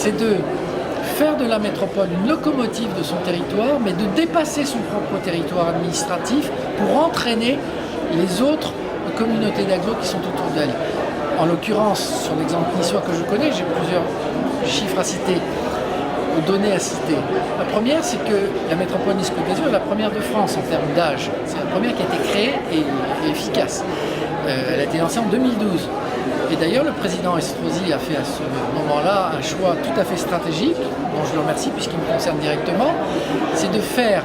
c'est de faire de la métropole une locomotive de son territoire, mais de dépasser son propre territoire administratif pour entraîner les autres communautés d'agglo qui sont autour d'elle. En l'occurrence, sur l'exemple niçois que je connais, j'ai plusieurs chiffres à citer, ou données à citer. La première, c'est que la métropole Nice-Côte d'Azur est la première de France en termes d'âge. C'est la première qui a été créée et efficace. Elle a été lancée en 2012. Et d'ailleurs, le président Estrosi a fait à ce moment-là un choix tout à fait stratégique, dont je le remercie puisqu'il me concerne directement, c'est de faire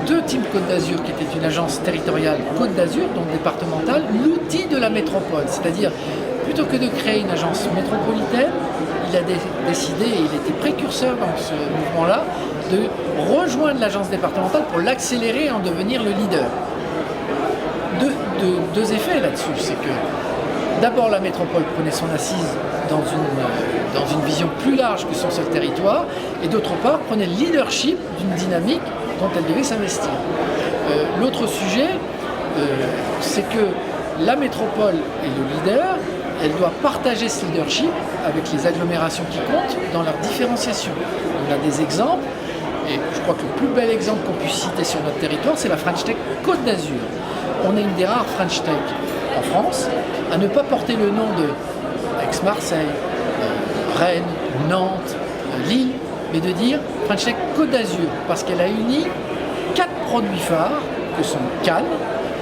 de Team Côte d'Azur, qui était une agence territoriale Côte d'Azur, donc départementale, l'outil de la métropole. C'est-à-dire, plutôt que de créer une agence métropolitaine, il a décidé, et il était précurseur dans ce mouvement-là, de rejoindre l'agence départementale pour l'accélérer et en devenir le leader. Deux effets là-dessus, c'est que d'abord, la métropole prenait son assise dans une vision plus large que son seul territoire, et d'autre part, prenait le leadership d'une dynamique dont elle devait s'investir. L'autre sujet, c'est que la métropole est le leader, elle doit partager ce leadership avec les agglomérations qui comptent dans leur différenciation. On a des exemples, et je crois que le plus bel exemple qu'on puisse citer sur notre territoire, c'est la French Tech Côte d'Azur. On est une des rares French Tech en France à ne pas porter le nom de Aix-Marseille, Rennes, Nantes, Lille, mais de dire French Tech Côte d'Azur, parce qu'elle a uni 4 produits phares que sont Cannes,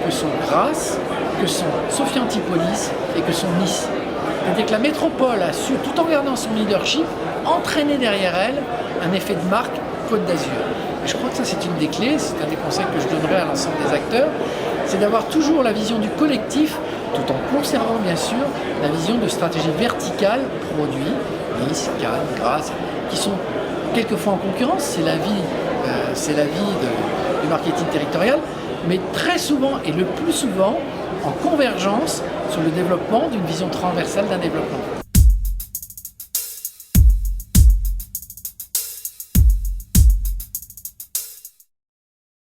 que sont Grasse, que sont Sophia Antipolis et que sont Nice. C'est-à-dire que la métropole a su, tout en gardant son leadership, entraîner derrière elle un effet de marque Côte d'Azur. Et je crois que ça, c'est une des clés, c'est un des conseils que je donnerai à l'ensemble des acteurs, c'est d'avoir toujours la vision du collectif, tout en conservant bien sûr la vision de stratégie verticale, produits, Nice, Cannes, Grasse, qui sont quelquefois en concurrence, c'est la vie du marketing territorial, mais très souvent et le plus souvent en convergence sur le développement d'une vision transversale d'un développement.